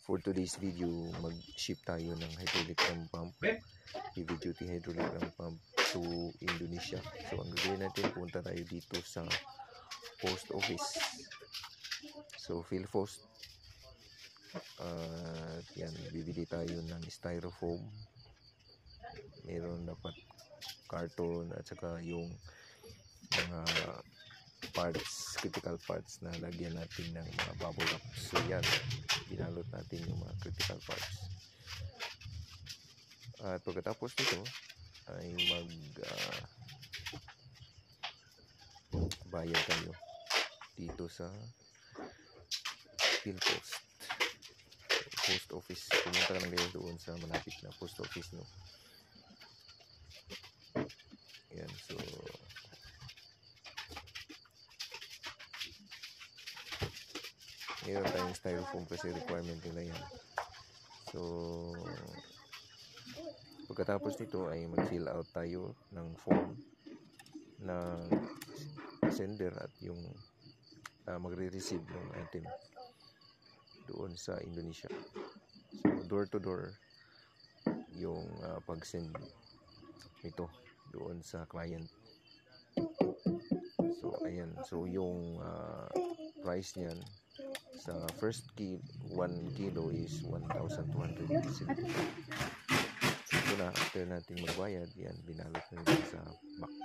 For today's video, mag-ship tayo ng hydraulic ram pump, heavy duty hydraulic ram pump to Indonesia. So ang gagawin natin, punta tayo dito sa post office. So PhilPost, yan, bibili tayo ng styrofoam, meron dapat carton at saka yung mga parts, critical parts na lagyan natin ng mga bubble wrap. So yan, binalot natin yung mga critical parts. At pagkatapos nito ay bayad tayo dito sa PhilPost post office. Pumunta ka lang kayo doon sa malapit na post office, no? Yan, so meron tayong styrofoam kasi requirement nila yan. So pagkatapos nito ay mag-fill out tayo ng form ng sender at yung magre-receive ng item doon sa Indonesia. So door to door yung pag-send nito doon sa client. So ayan, so yung price niyan sa first 1 kilo is 1,270. Ito na, after natin magbayad, yan, binalot na nila sa box.